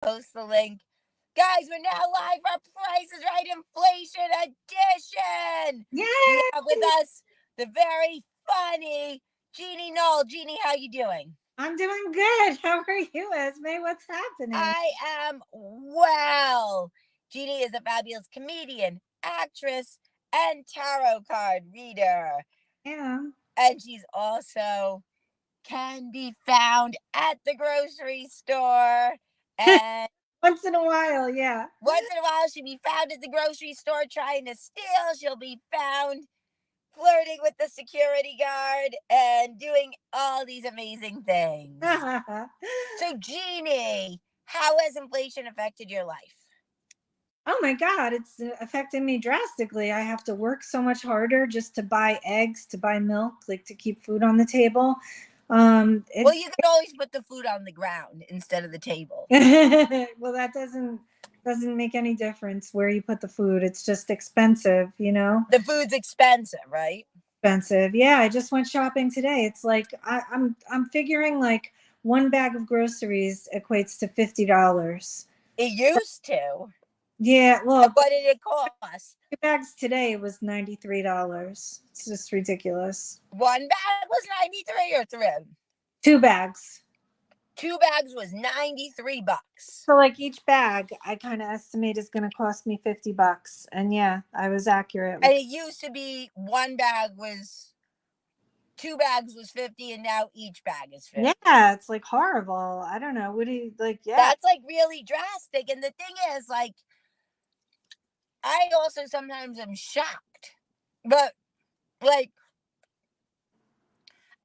post the link. Guys, we're now live for Price is Right Inflation Edition. We Yay! have with us the very funny Jeannie Knoll. Jeannie, how you doing? I'm doing good. How are you, Esme? What's happening? I am well. Jeannie is a fabulous comedian, actress, and tarot card reader. Yeah. And she's also can be found at the grocery store. And Once in a while, yeah. once in a while, she'll be found at the grocery store trying to steal. She'll be found flirting with the security guard and doing all these amazing things. So, Jeannie, how has inflation affected your life? Oh my God, it's affecting me drastically. I have to work so much harder just to buy eggs, to buy milk, like to keep food on the table. Well, It's you could always put the food on the ground instead of the table. well, that doesn't make any difference where you put the food. It's just expensive, you know? The food's expensive, right? Expensive. Yeah, I just went shopping today. It's like I'm figuring like one bag of groceries equates to $50. It used to. Yeah, And well, what did it cost? 2 bags today was $93. It's just ridiculous. One bag was 93 or three. 2 bags. Two bags was 93 bucks. So like each bag, I kind of estimate is going to cost me $50. And yeah, I was accurate And with. it used to be one bag was two bags was 50 and now each bag is 50. Yeah, it's like horrible. I don't know. What do you like? Yeah. That's like really drastic. And the thing is, like, I also sometimes am shocked. But like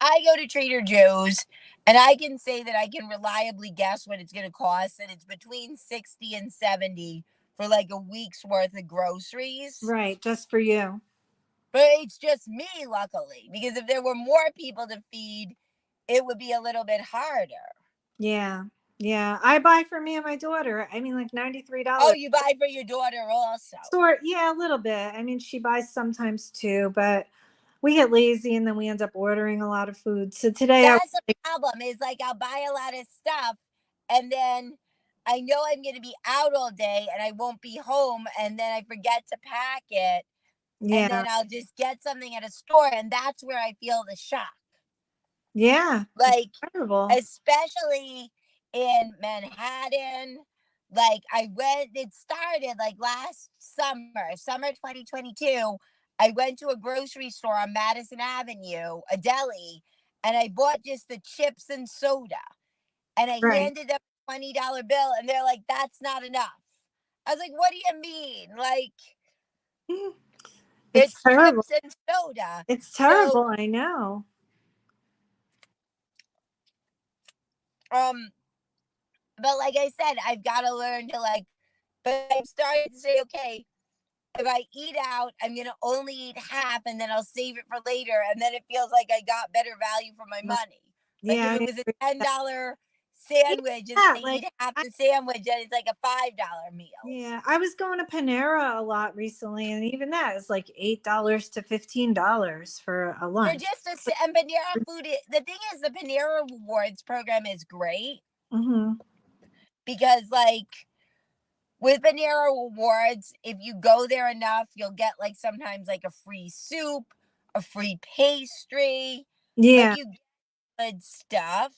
I go to Trader Joe's and I can say that I can reliably guess what it's going to cost, and it's between 60 and 70 for like a week's worth of groceries. Right, just for you. But it's just me, luckily, because if there were more people to feed, it would be a little bit harder. Yeah. Yeah. I buy for me and my daughter. I mean, like Oh, $93. you buy for your daughter also. Sort, yeah, a little bit. I mean, she buys sometimes too, but we get lazy and then we end up ordering a lot of food. So today I was That's the like, problem. Is like I'll buy a lot of stuff, and then I know I'm going to be out all day, and I won't be home, and then I forget to pack it, and yeah, then I'll just get something at a store, and that's where I feel the shock. yeah, it's Like, terrible. especially in Manhattan. Like, it started like last summer 2022. I went to a grocery store on Madison Avenue, a deli, and I bought just the chips and soda. And I Right. handed them a $20 bill, and they're like, that's not enough. I was like, what do you mean? Like, It's it's terrible. chips and soda. It's So, terrible. I know. um, but like I said, I've got to learn to like, but I'm starting to say, okay, if I eat out, I'm going to only eat half and then I'll save it for later. And then it feels like I got better value for my Right. money. Like Yeah, if I it agree was a with that. $10 sandwich and Yeah, I like eat half I, the sandwich, and it's like a $5 meal. yeah, I was going to Panera a lot recently, and even that is like $8 to $15 for a For lunch. just a, and Panera food, the thing is, the Panera Rewards program is great Mm-hmm. because, like, with Panera Rewards, if you go there enough, you'll get like sometimes like a free soup, a free pastry. Like Yeah, you get good stuff.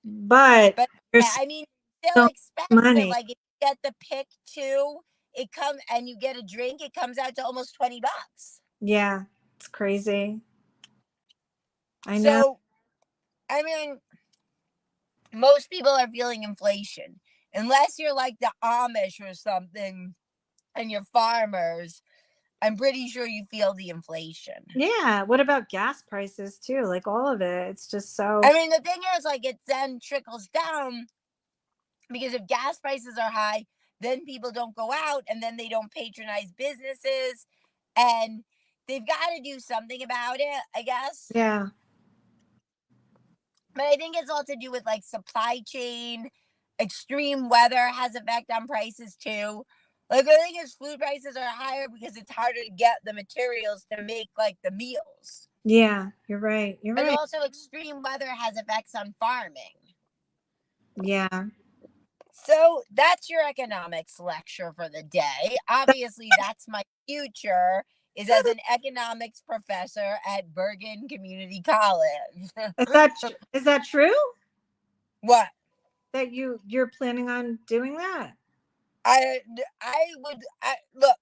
but But yeah, there's I mean, still so much expensive. money. Like if you get the pick two, it come and you get a drink, it comes out to almost $20. Yeah, it's crazy. I know. So I mean, most people are feeling inflation. Unless you're like the Amish or something and you're farmers, I'm pretty sure you feel the inflation. Yeah, what about gas prices too? Like all of it. It's just so. I mean, the thing is, like, it then trickles down because if gas prices are high, then people don't go out and then they don't patronize businesses and they've got to do something about it, I guess. Yeah. But I think it's all to do with like supply chain, extreme weather has effect on prices too. Like I think is food prices are higher because it's harder to get the materials to make like the meals. Yeah, you're right. You're And right. also extreme weather has effects on farming. Yeah. So that's your economics lecture for the day. Obviously, that's my future is as an economics professor at Bergen Community College. Is that true? What? That you're planning on doing that? Look,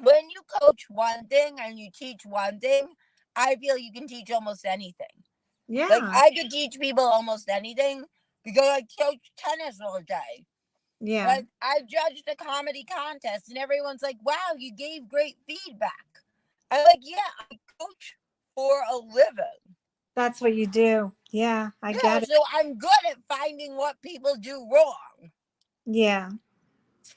when you coach one thing and you teach one thing, I feel you can teach almost anything. Like Yeah. I could teach people almost anything because I coach tennis all day. Yeah. Like I judged a comedy contest and everyone's like, "Wow, you gave great feedback." I'm like, "Yeah, I coach for a living." That's what you do. Yeah, I Yeah, get it. so I'm good at finding what people do wrong. Yeah.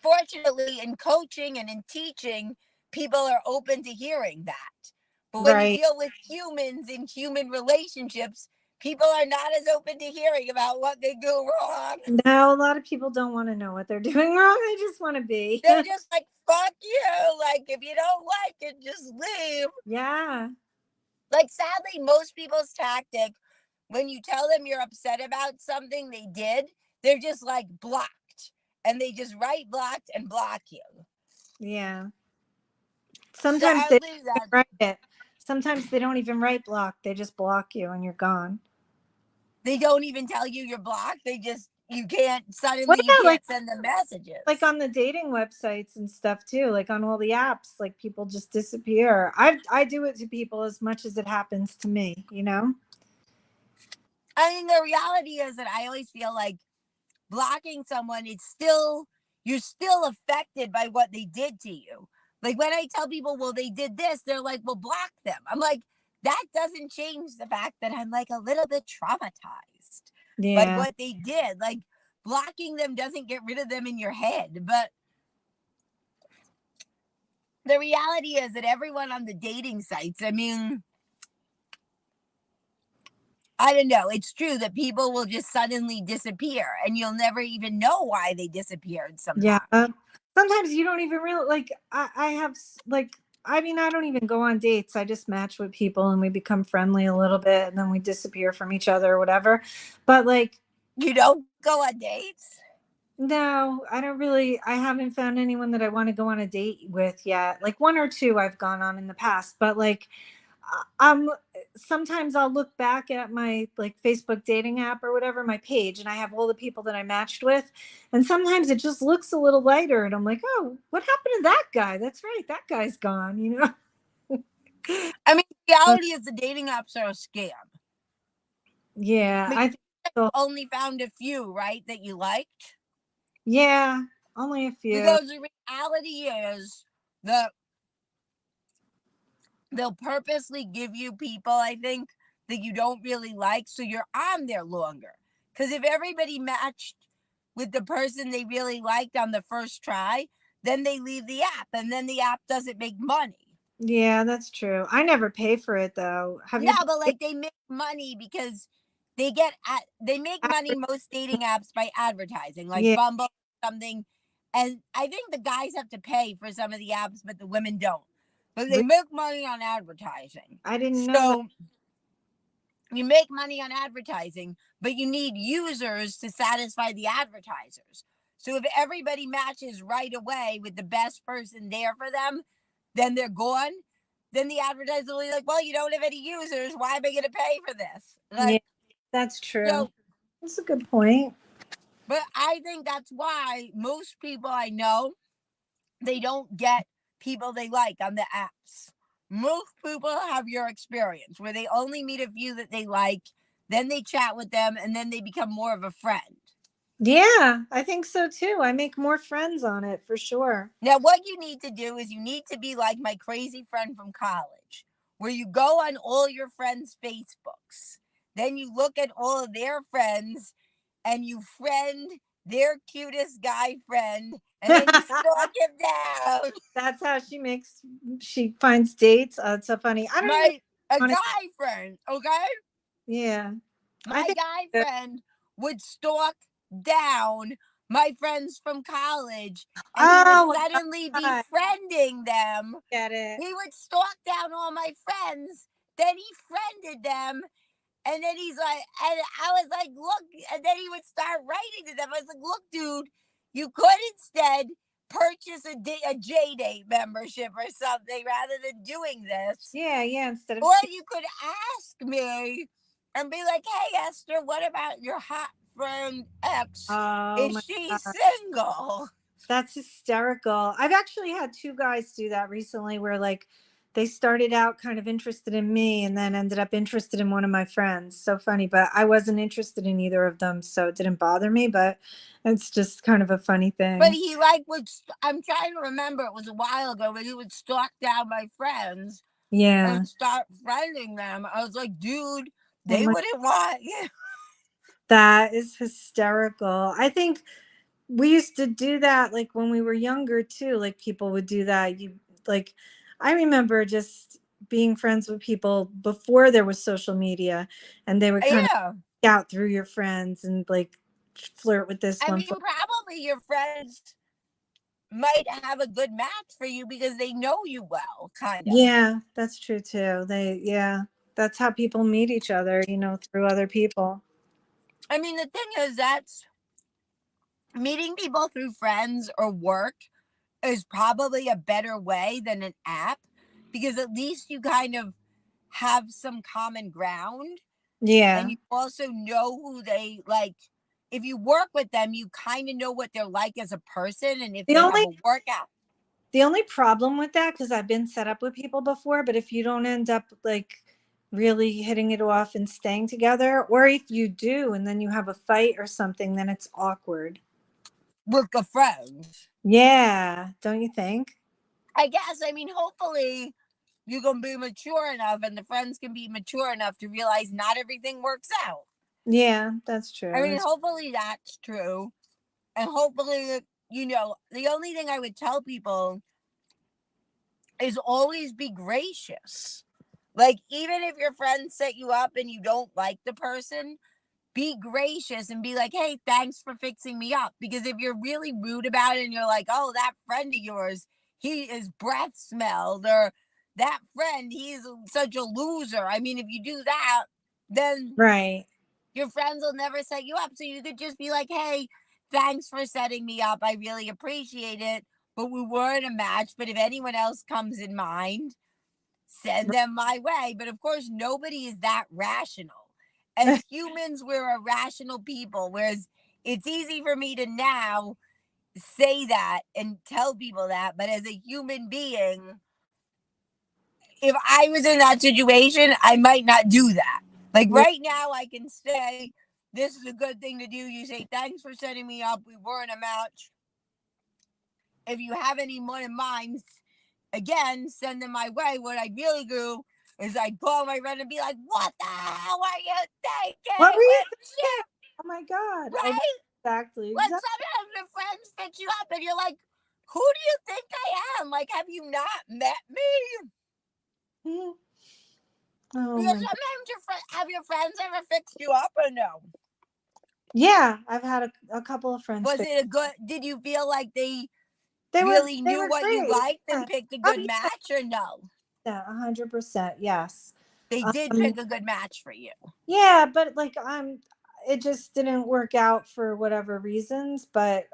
Fortunately, in coaching and in teaching, people are open to hearing that. But when you Right. deal with humans in human relationships, people are not as open to hearing about what they do wrong. No, a lot of people don't want to know what they're doing wrong. They just want to be. They're just like, fuck you. Like, if you don't like it, just leave. Yeah. Like, sadly, most people's tactic, when you tell them you're upset about something they did, they're just like blocked. And they just write blocked and block you. Yeah. Sometimes they Sadly, don't even that write it. Sometimes they don't even write block. They just block you and you're gone. they don't even tell you you're blocked. They just, you can't, What suddenly you about can't send them like messages. on the dating websites and stuff too, like on all the apps, like people just disappear. I do it to people as much as it happens to me, you know? I mean, the reality is that I always feel like blocking someone, it's still, you're still affected by what they did to you. Like when I tell people, well, they did this, they're like, well, block them. I'm like, that doesn't change the fact that I'm like a little bit traumatized by Yeah. what they did. Like blocking them doesn't get rid of them in your head. But the reality is that everyone on the dating sites, I mean, I don't know. It's true that people will just suddenly disappear and you'll never even know why they disappeared Yeah. sometimes. Sometimes you don't even really like I have like I mean I don't even go on dates. I just match with people and we become friendly a little bit and then we disappear from each other or whatever. But like You don't go on dates? no, I don't really I haven't found anyone that I want to go on a date with yet. Like one or two I've gone on in the past, but like I'm sometimes I'll look back at my like Facebook dating app or whatever, my page, and I have all the people that I matched with. And sometimes it just looks a little lighter. And I'm like, oh, what happened to that guy? That's right. That guy's gone, you know? I mean, But reality is the dating apps are a scam. yeah, But I think you so. only found a few, right, that you liked? Yeah, only a few. Because the reality is that they'll purposely give you people, I think, that you don't really like, so you're on there longer. Because if everybody matched with the person they really liked on the first try, then they leave the app and then the app doesn't make money. Yeah, that's true. I never pay for it though. Have you Yeah, but paid? like they make money because they make money most dating apps by advertising, like Yeah, Bumble something. And I think the guys have to pay for some of the apps, but the women don't. But they make money on advertising. I didn't know that. So you make money on advertising, but you need users to satisfy the advertisers. So if everybody matches right away with the best person there for them, then they're gone. Then the advertiser will be like, well, you don't have any users. Why am I going to pay for this? Yeah, Like, that's true. so, That's a good point. but I think that's why most people I know, they don't get people they like on the apps. Most people have your experience where they only meet a few that they like, then they chat with them, and then they become more of a friend. Yeah, I think so too. I make more friends on it for sure. Now, what you need to do is you need to be like my crazy friend from college, where you go on all your friends' Facebooks. Then you look at all of their friends and you friend their cutest guy friend, and then you stalk him down. That's how she finds dates. It's so funny. I don't even My a want to. guy friend, okay? Yeah, I My think. guy friend would stalk down my friends from college and he would Oh suddenly be my God, friending them. get it. He would stalk down all my friends, then he friended them, And then he's like, and I was like, look, and then he would start writing to them. I was like, look, dude, you could instead purchase a J Date membership or something rather than doing this. Yeah, yeah. Instead of Or you could ask me and be like, hey, Esther, what about your hot friend X? oh Is my she god, single? that's hysterical. I've actually had two guys do that recently, where like they started out kind of interested in me and then ended up interested in one of my friends. So funny, but I wasn't interested in either of them, so it didn't bother me. But it's just kind of a funny But thing. he like would, I'm trying to remember, it was a while ago, but he would stalk down my friends Yeah. and start friending them. I was like, dude, Oh they my, wouldn't want you. that is hysterical. I think we used to do that like when we were younger too. Like people would do that. You like, I remember just being friends with people before there was social media, and they would kind of Yeah. out through your friends and like flirt with this I one. mean, probably your friends might have a good match for you because they know you well, kind of. Yeah, that's true too. Yeah, that's how people meet each other, through other people. I mean, the thing is, that's meeting people through friends or work is probably a better way than an app because at least you kind of have some common ground and Yeah. you also know who they like. If you work with them, you kind of know what they're like as a person and if The they have only a workout. the only problem with that, because I've been set up with people before, but if you don't end up like really hitting it off and staying together, or if you do and then you have a fight or something, then it's awkward. With a friend. Yeah, don't you think? I guess, I mean, hopefully you can be mature enough and the friends can be mature enough to realize not everything works out. Yeah, that's I true. mean, hopefully that's true. And hopefully, the only thing I would tell people is always be gracious. Like, even if your friends set you up and you don't like the person, be gracious and be like, hey, thanks for fixing me up. Because if you're really rude about it and you're like, oh, that friend of yours, his breath smelled, or that friend, he's such a loser. I mean, if you do that, then Right. your friends will never set you up. So you could just be like, hey, thanks for setting me up. I really appreciate it. But we weren't a match. But if anyone else comes in mind, send them my way. But of course, nobody is that rational. As humans, we're irrational people, whereas it's easy for me to now say that and tell people that. But as a human being, if I was in that situation, I might not do that. Like right now, I can say, this is a good thing to do. You say, thanks for setting me up. We weren't a match. If you have any more in mind, again, send them my way. What I really do is I call my friend and be like, what the hell are you What thinking were you with thinking? shit? Oh my God. I know Right? exactly. Like Exactly. sometimes your friends fix you up and you're like, who do you think I am? Like, have you not met me? Oh Because my God. sometimes have your friends ever fixed you up or no? Yeah, I've had a couple of friends Was fix. it a good, did you feel like they They were really they knew were what you great. liked Yeah. and picked a Oh good yeah, match or no? yeah, 100%. Yes. They did pick Um, a good match for you. yeah, but like it just didn't work out for whatever reasons. But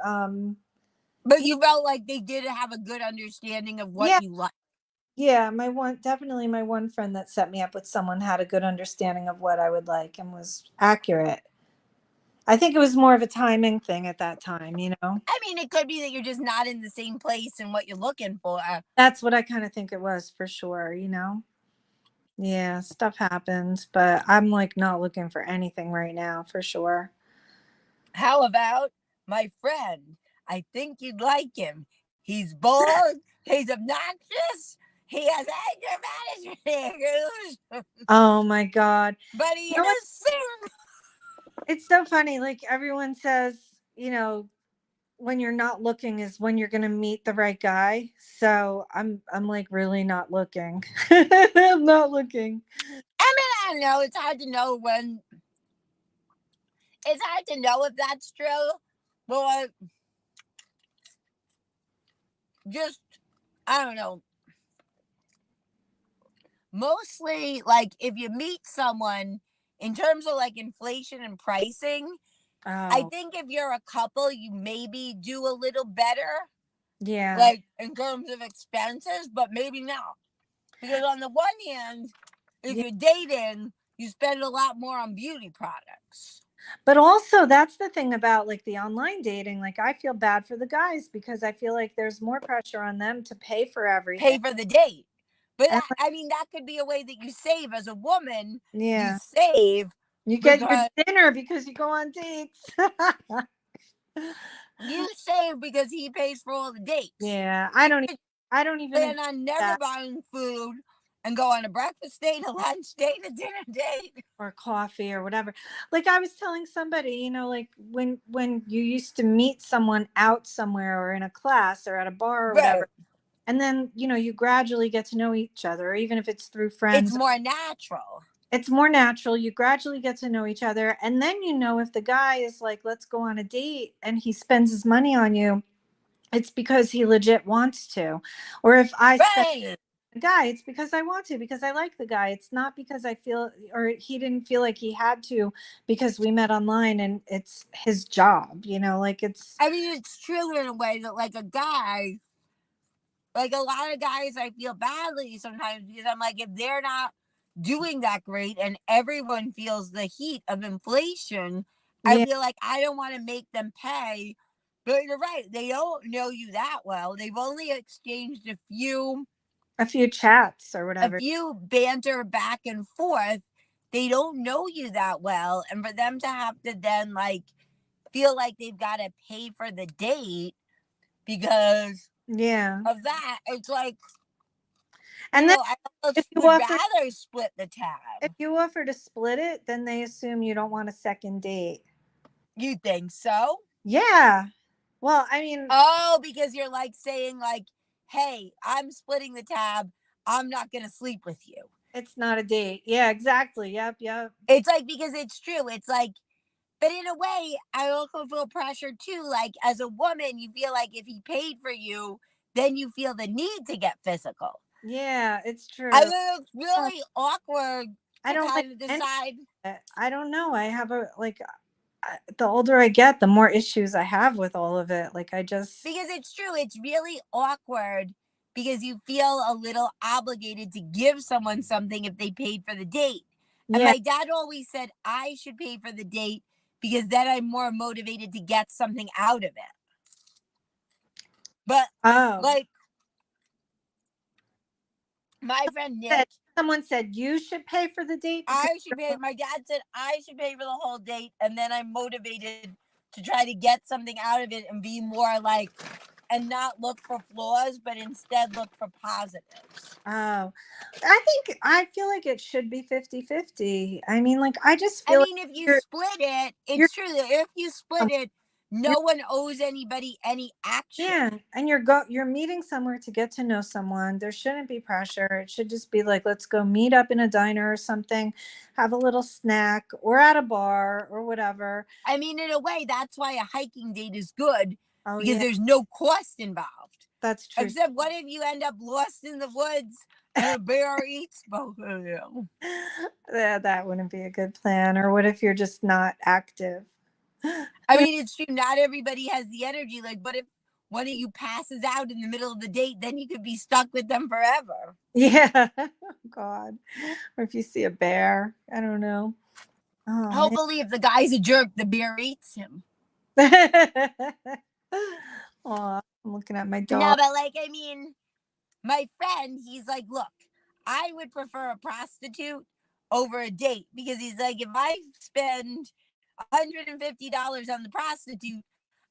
But yeah, you felt like they did have a good understanding of what yeah, you like. yeah. My one friend that set me up with someone had a good understanding of what I would like and was accurate. I think it was more of a timing thing at that time. I mean, it could be that you're just not in the same place and what you're looking for. That's what I kind of think it was for sure. Yeah, stuff happens, but I'm like not looking for anything right now for sure. How about my friend? I think you'd like him. He's bold, he's obnoxious, he has anger management issues, Oh my God. but he You know what? is sing. It's so funny. Like everyone says, when you're not looking is when you're gonna meet the right guy. So I'm like really not looking. I'm not looking. I mean, I don't know. It's hard to know when. It's hard to know if that's true, but just I don't know. Mostly, like if you meet someone in terms of like inflation and pricing, I Oh, think if you're a couple, you maybe do a little better, yeah. like in terms of expenses, but maybe not. Because on the one hand, if Yeah. you're dating, you spend a lot more on beauty products. But also, that's the thing about like the online dating. Like, I feel bad for the guys because I feel like there's more pressure on them to pay for everything. Pay for the date. But And I mean, that could be a way that you save as a woman. You yeah, save you get your because dinner because you go on dates. he pays for all the dates. Yeah, You could I don't even agree plan on with never that. buying food and go on a breakfast date, a lunch date, a dinner date. Or coffee or whatever. Like, I was telling somebody, like when you used to meet someone out somewhere or in a class or at a bar or Right. whatever, and then you gradually get to know each other, even if it's through It's friends. more natural. It's more natural. You gradually get to know each other, and then if the guy is like, let's go on a date, and he spends his money on you, it's because he legit wants to. Or if I spend Right. the guy, it's because I want to, because I like the guy. It's not because I feel, or he didn't feel like he had to, because we met online and it's his job, like it's, I mean, it's true in a way that, like, like a lot of guys, I feel badly sometimes because I'm like, if they're not doing that great and everyone feels the heat of inflation, I yeah, feel like I don't want to make them pay. But you're right. They don't know you that well. They've only exchanged a few chats or a whatever. few banter back and forth. They don't know you that well. And for them to have to then like feel like they've got to pay for the date because Yeah. of that, it's like, And then I almost if you would offer rather split the if tab. you offer to split it, then they assume you don't want a second date. You think so? Yeah. Well, I mean, Oh, because you're like saying like, "Hey, I'm splitting the tab. I'm not going to sleep with you." it's not a date. Yeah, exactly. Yep, yep. It's like because it's true. It's like but in a way, I also feel pressure too. Like as a woman, you feel like if he paid for you, then you feel the need to get physical. Yeah, it's I true. mean, it's Oh, really awkward I to don't like kind of any decide of it. I don't know. I have a like the older I get, the more issues I have with all of it. Like, I just, because it's true. It's really awkward because you feel a little obligated to give someone something if they paid for the date. And yeah. my dad always said I should pay for the date because then I'm more motivated to get something out of it. But Oh, like my friend said Nick, someone said you should pay for the date because I should pay. My dad said I should pay for the whole date, and then I'm motivated to try to get something out of it and be more like, and not look for flaws, but instead look for positives. oh, I feel like it should be 50-50. I mean, like, I just I feel like mean, if you you're split it, you're it's true that if you split it, you're no one owes anybody any yeah, action. and you're meeting somewhere to get to know someone. There shouldn't be pressure. It should just be like, let's go meet up in a diner or something, have a little snack or at a bar or whatever. I mean, in a way, that's why a hiking date is good Oh because yeah, there's no cost involved. that's true. Except, what if you end up lost in the woods and a bear eats both of you? Yeah, that wouldn't be a good plan. Or what if you're just not active? I mean, it's true. Not everybody has the energy. Like, what if one of you passes out in the middle of the date? Then you could be stuck with them forever. Yeah. God. Or if you see a bear, I don't know. Oh man. Hopefully, if the guy's a jerk, the bear eats him. Aw, I'm looking at my No, dog. but like, I mean, my friend, he's like, look, I would prefer a prostitute over a date because he's like, if I spend $150 on the prostitute,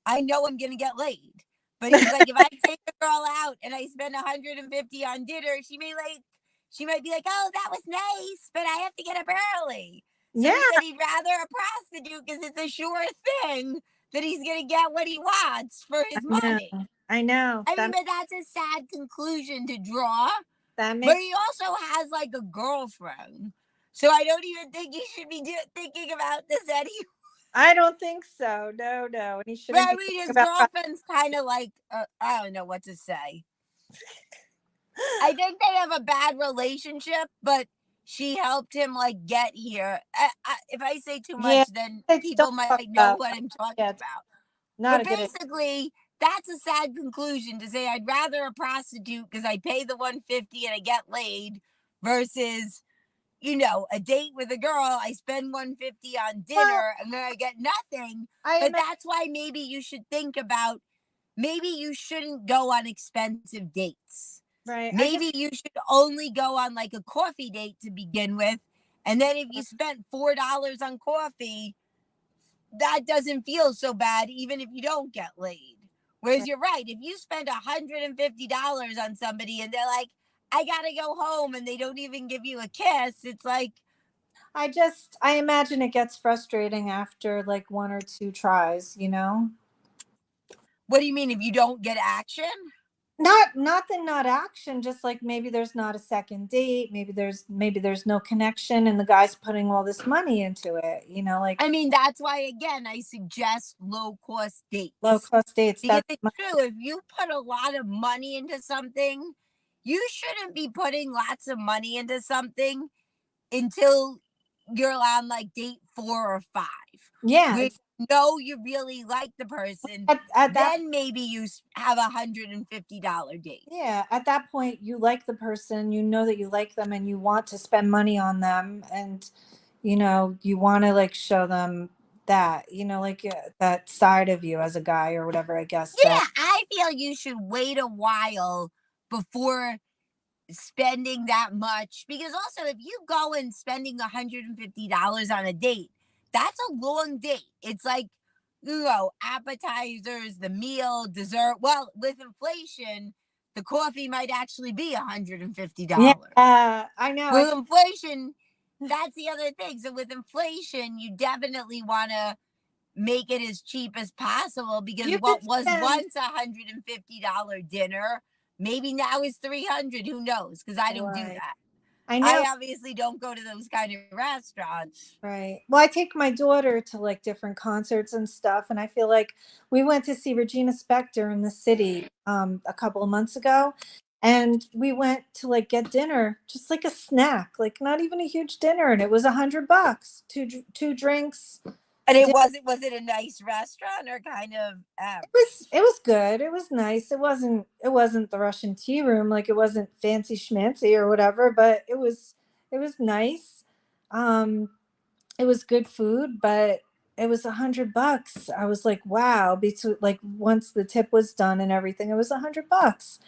I know I'm gonna get laid. But he's like, if I take a girl out and I spend 150 on dinner, she might be like, oh, that was nice, but I have to get up early. So Yeah, he said he'd rather a prostitute because it's a sure thing that he's gonna get what he wants for his I know. money. I know. I mean, but that's a sad conclusion to draw. That But makes he also has like a girlfriend. So I don't even think you should be thinking about this anymore. I don't think so. No, no. And he But shouldn't I be mean, thinking his about girlfriend's kind of like, I don't know what to say. I think they have a bad relationship, but she helped him like get here. If I say too Yeah. much, then Don't people might talk know about what that. I'm talking Yeah, it's about. not But a good idea. basically, that's a sad conclusion to say I'd rather a prostitute because I pay the 150 and I get laid versus, a date with a girl. I spend 150 on Well, dinner and then I get nothing. I But imagine, that's why maybe you should think about, maybe you shouldn't go on expensive dates. right. I guess Maybe you should only go on like a coffee date to begin with. And then if you spent $4 on coffee, that doesn't feel so bad, even if you don't get laid. Whereas you're right, if you spend $150 on somebody and they're like, I gotta go home, and they don't even give you a kiss, it's like, I imagine it gets frustrating after like one or two tries, you know? what do you mean if you don't get action? Not the not action, just like maybe there's not a second date, maybe there's no connection and the guy's putting all this money into it, you know, like I mean, that's why, again, I suggest low cost low dates. cost dates. Because it's true, if you put a lot of money into something, you shouldn't be putting lots of money into something until you're on like date 4 or 5, yeah, where you know you really like the person. at that Then maybe you have $150 date. yeah, at that point you like the person, you know that you like them and you want to spend money on them, and you know, you want to like show them that, you know, like that side of you as a guy or whatever, I guess that Yeah, I feel you should wait a while before spending that much, because also if you go and spending $150 on a date, that's a long date. It's like, appetizers, the meal, dessert. Well, with inflation, the coffee might actually be yeah, $150. I know. With inflation, that's the other thing. So with inflation, you definitely want to make it as cheap as possible, because You could what was spend once $150 dinner maybe now is 300. Who knows? Because I don't do right. that. I know. I obviously don't go to those kind of restaurants. Right. Well, I take my daughter to like different concerts and stuff, and I feel like we went to see Regina Spektor in the city a couple of months ago, and we went to like get dinner, just like a snack, like not even a huge dinner, and it was $100, two drinks. And was it a nice restaurant or kind of average? It was good. It was nice. It wasn't the Russian tea room, like it wasn't fancy schmancy or whatever, but it was nice. Um, it was good food, but it was $100. I was like, wow. Between like once the tip was done and everything, it was $100.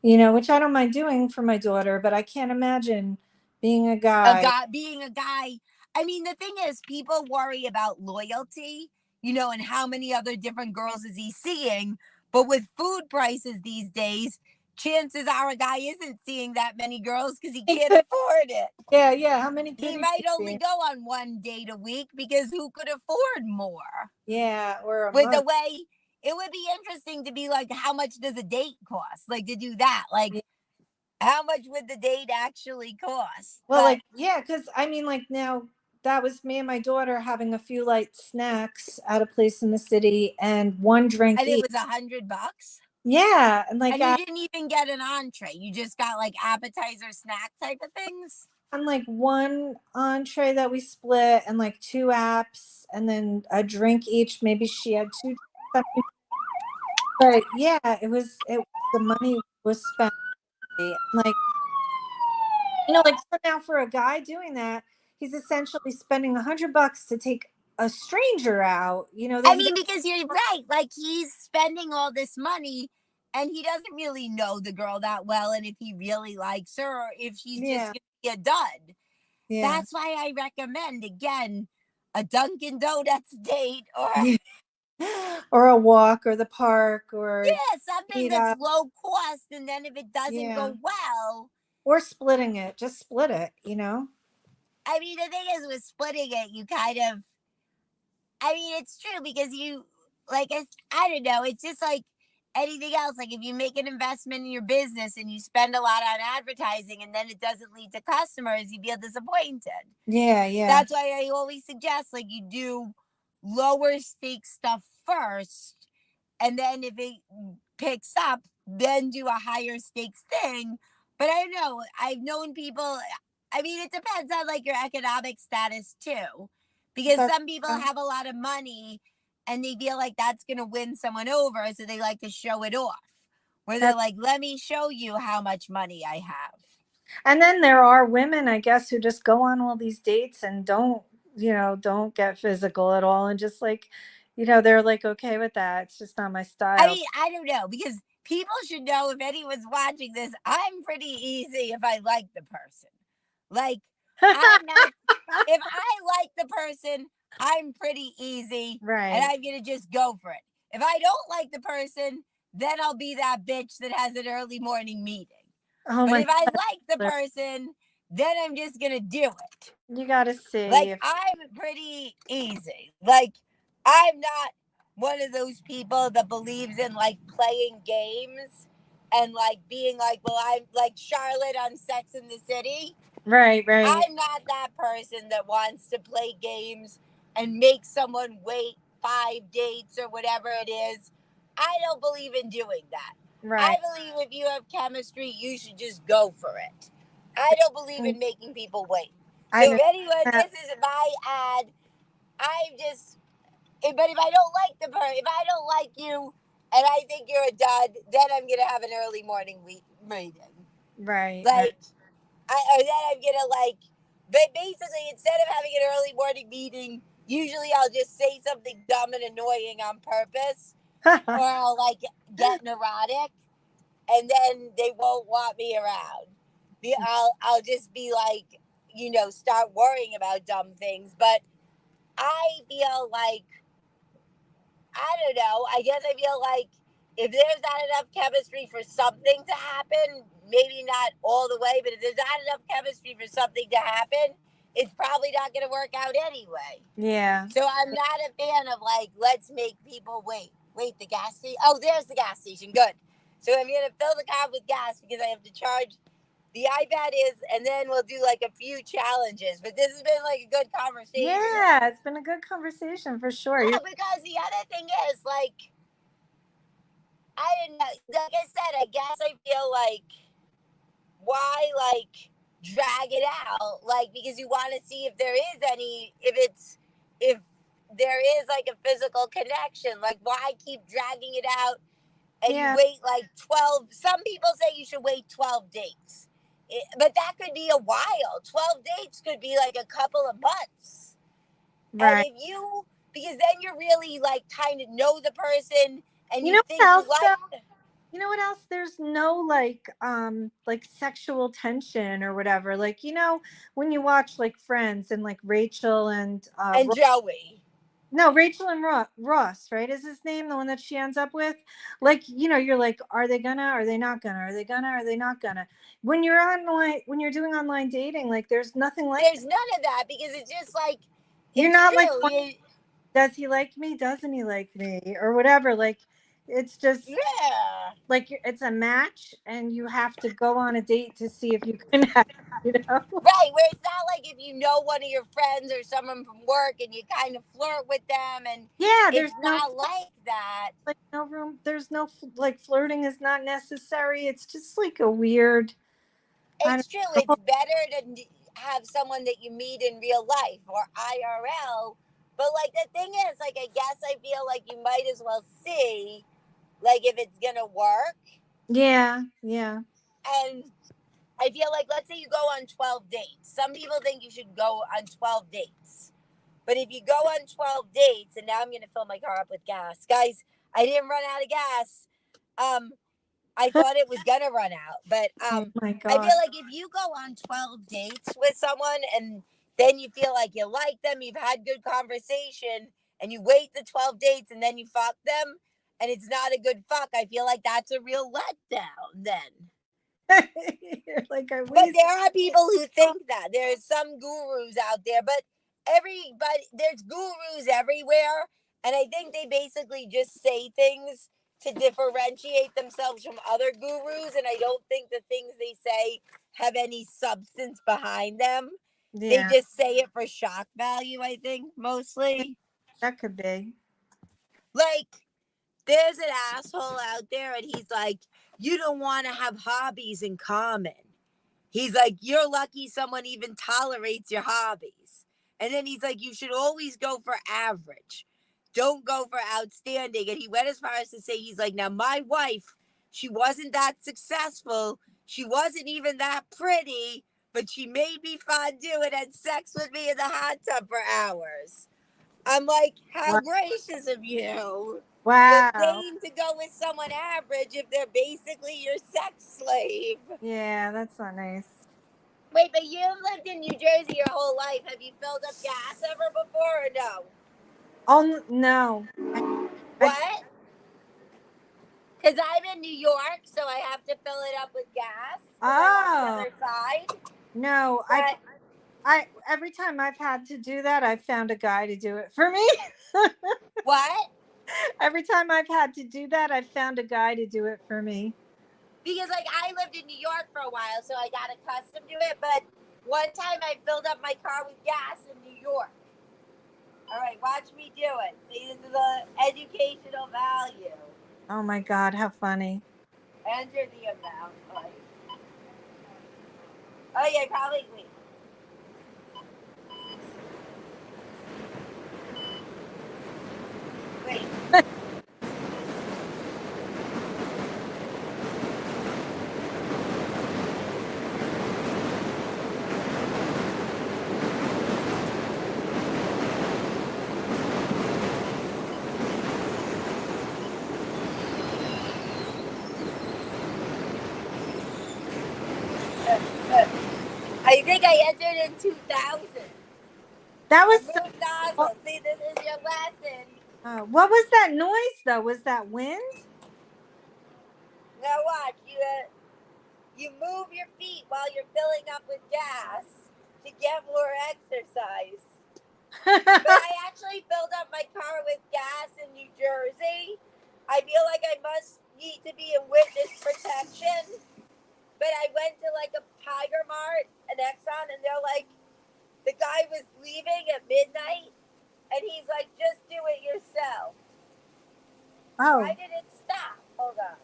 You know, which I don't mind doing for my daughter, but I can't imagine being a A guy. guy being a guy. I mean, the thing is, people worry about loyalty, and how many other different girls is he seeing. But with food prices these days, chances are a guy isn't seeing that many girls because he He can't could, afford it. yeah, yeah. How many could He he might only be? go on one date a week because who could afford more? Yeah, or a With the month. way, it would be interesting to be like, how much does a date cost? Like to do that. Like, Yeah. how much would the date actually cost? Well, But like, yeah, because I mean, like now that was me and my daughter having a few light snacks at a place in the city and one drink and it each. was $100. Yeah, and like And you didn't even get an entree. You just got like appetizer snack type of things. on like one entree that we split and like two apps and then a drink each. Maybe she had two. Something. But yeah, it the money was spent. Like, you know, like so now for a guy doing that, he's essentially spending $100 to take a stranger out, you know, that I he mean, doesn't. because you're right. Like he's spending all this money and he doesn't really know the girl that well. And if he really likes her or if she's just Yeah, going to be a dud. yeah. That's why I recommend, again, a Dunkin' Donuts date, or Yeah. Or a walk or the park or yeah, something meet that's up. low cost. And then if it doesn't Yeah. go well, Or splitting it. Just split it, you know? I mean, the thing is with splitting it, you kind of, I mean, it's true because like, I don't know, it's just like anything else. Like if you make an investment in your business and you spend a lot on advertising and then it doesn't lead to customers, you feel disappointed. Yeah, yeah. That's why I always suggest like you do lower stake stuff first, and then if it picks up, then do a higher stakes thing. But I don't know. I've known people. I mean, it depends on like your economic status too, because That's some people true. have a lot of money and they feel like that's going to win someone over, so they like to show it off. Where they're That, like, "Let me show you how much money I have." and then there are women, I guess, who just go on all these dates and don't, don't get physical at all, and just like, they're like okay with that. It's just not my I style. mean, I don't know, because people should know, if anyone's watching this, I'm pretty easy if I like the person. Like, I'm not, if I like the person, I'm pretty easy and Right. I'm going to just go for it. If I don't like the person, then I'll be that bitch that has an early morning meeting. Oh But my if I like the God. person, then I'm just going to do it. You gotta see Like, if I'm pretty easy. Like, I'm not one of those people that believes in like playing games and like being like, well, I'm like Charlotte on Sex in the City. right, right, I'm not that person that wants to play games and make someone wait 5 dates or whatever it is. I don't believe in doing that. I right. believe if you have chemistry, you should just go for it. I don't believe in making people wait. So I if anyone, understand. this is my ad. I'm just, but if I don't like the person, if I don't like you and I think you're a dud, then I'm gonna have an early morning meeting. Right, right. Like, or then I'm gonna like, but basically, instead of having an early morning meeting, usually I'll just say something dumb and annoying on purpose, or I'll like get neurotic, and then they won't want me around. I'll just be like, start worrying about dumb things. But I feel like, I don't know. I guess I feel like if there's not enough chemistry for something to happen, maybe not all the way, but if there's not enough chemistry for something to happen, it's probably not going to work out anyway. Yeah. So I'm not a fan of like, let's make people wait. Wait, the gas station. Oh, there's the gas station. Good. So I'm going to fill the car with gas because I have to charge. The iPad is, and then we'll do like a few challenges. But this has been like a good conversation. Yeah, it's been a good conversation for sure. Yeah, because the other thing is like, I didn't know. Like I said, I guess I feel like, why like drag it out? Like, because you want to see if there is any, if there is like a physical connection. Like, why keep dragging it out? And you Yeah, wait like 12. Some people say you should wait 12 dates, but that could be a while. 12 dates could be like a couple of months. And right. if you, because then you're really like kind of know the person and You you know what think you else though? like. You know what else? There's no like sexual tension or whatever. Like, when you watch like Friends and like Rachel and And Joey. no, Rachel and Ross, right? Is his name the one that she ends up with? Like, you're like, are they gonna? Are they not gonna? Are they gonna? Are they not gonna? When you're doing online dating, like, there's nothing like that. There's none of that because it's just like, You're it's not like, true. does he like me? Doesn't he like me? Or whatever. Like, it's just Yeah. like it's a match, and you have to go on a date to see if you connect. You know? Right. Where it's not like if you know one of your friends or someone from work and you kind of flirt with them, and Yeah, it's there's no not like that. like no room. There's no like flirting is not necessary. It's just like a weird. I It's true. don't It's know. better to have someone that you meet in real life or IRL. But like the thing is, like, I guess I feel like you might as well see, like, if it's gonna work. Yeah, yeah. And I feel like, let's say you go on 12 dates. Some people think you should go on 12 dates. But if you go on 12 dates, and now I'm gonna fill my car up with gas, guys. I didn't run out of gas. Um, I thought it was gonna run out, but Oh my I god. feel like if you go on 12 dates with someone and then you feel like you like them, you've had good conversation, and you wait the 12 dates and then you fuck them, and it's not a good fuck, I feel like that's a real letdown then. You're like I But wasted. there are people who think that. There's some gurus out there, but there's gurus everywhere, and I think they basically just say things to differentiate themselves from other gurus, and I don't think the things they say have any substance behind them. They Yeah, just say it for shock value, I think, mostly. that could be. Like, there's an asshole out there and he's like, you don't want to have hobbies in common. He's like, you're lucky someone even tolerates your hobbies. And then he's like, you should always go for average. Don't go for outstanding. And he went as far as to say, he's like, now my wife, she wasn't that successful. She wasn't even that pretty, but she made me fondue and had sex with me in the hot tub for hours. I'm like, how Wow. gracious of you. You're Wow. paying to go with someone average if they're basically your sex slave. Yeah, that's not nice. Wait, but you've lived in New Jersey your whole life. Have you filled up gas ever before or no? Oh no. I What? Because I'm in New York, so I have to fill it up with gas because I'm on the oh other side. no. But I every time I've had to do that, I've found a guy to do it for me. what? Every time I've had to do that, I've found a guy to do it for me. Because like I lived in New York for a while, so I got accustomed to it. But one time I filled up my car with gas in New York. All right, watch me do it. See, this is a educational value. Oh my god, how funny. Enter the amount. Like, oh yeah, probably wait. Wait. I think I entered in 2000. That was so Remove nozzle. See, this is your lesson. what was that noise though? Was that wind? Now watch. You move your feet while you're filling up with gas to get more exercise. But I actually filled up my car with gas in New Jersey. I feel like I must need to be in witness protection. But I went to like a Tiger Mart, an Exxon, and they're like, the guy was leaving at midnight, and he's like, just do it yourself. Why Oh. did it stop? Hold on.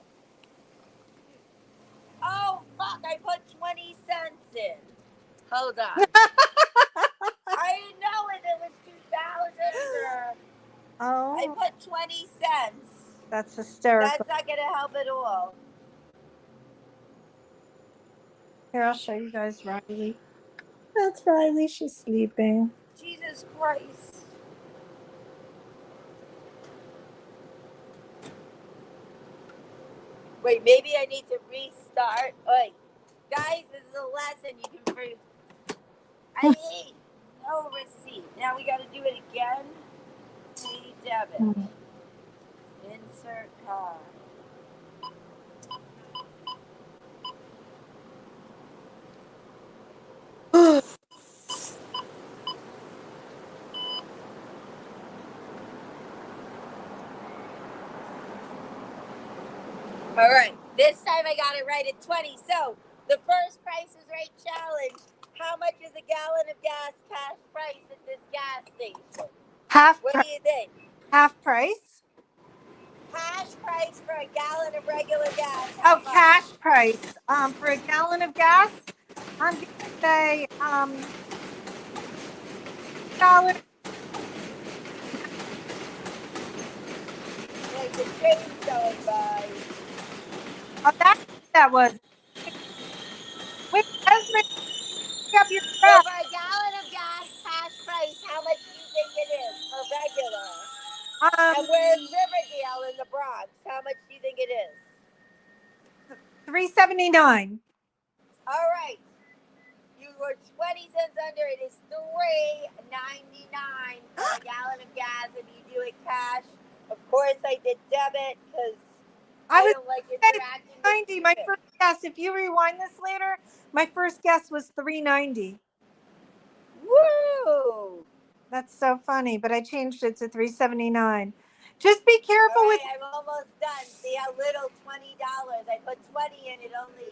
Oh, fuck, I put 20 cents in. Hold on. I didn't know if it was 2000 or I Oh, put 20 cents. that's hysterical. That's not going to help at all. Here, I'll show you guys Riley. That's Riley. She's sleeping. Jesus Christ. Wait, maybe I need to restart. Wait, guys, this is a lesson you can prove. I hate no receipt. Now we got to do it again. Pay debit. Insert card. All right, this time I got it right at 20. So the first Price is Right challenge. How much is a gallon of gas cash price at this gas station? Half What do you think? half price. Cash price for a gallon of regular gas. How Oh, much? cash price. For a gallon of gas, I'm gonna say $2. Like the train's going by. Oh, that's what that was. Wait, Esme, pick up your So crap. for a gallon of gas cash price, how much do you think it is for regular? And Um, we're in Riverdale in the Bronx. How much do you think it is? $3.79. All right. You were 20 cents under. It is $3.99 for a gallon of gas, and you do it cash. Of course, I did debit because I I was don't like gonna say interacting with 390. My people. first guess. If you rewind this later, my first guess was 390. Woo! That's so funny, but I changed it to 379. Just be All careful with. right, I'm almost done. See how little $20. I put 20 in it only.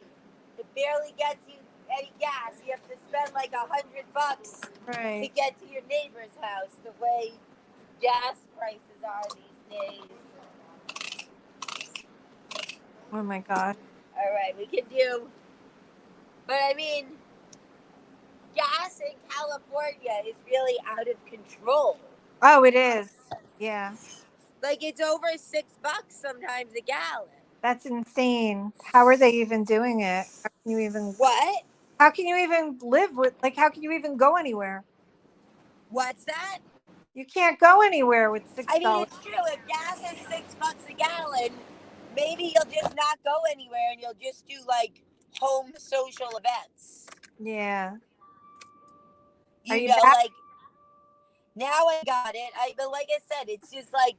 It barely gets you any gas. You have to spend like $100 to Right. get to your neighbor's house. The way gas prices are these days. Oh my gosh. All right, we can do But I mean, gas in California is really out of control. Oh, it is. Yeah. Like it's over $6 sometimes a gallon. That's insane. How are they even doing it? What? How can you even live with, like, how can you even go anywhere? What's that? You can't go anywhere with I mean, $6. it's true. If gas is $6 a gallon, maybe you'll just not go anywhere and you'll just do like home social events. Yeah. Are You you know, back? like now I got it. But like I said, it's just like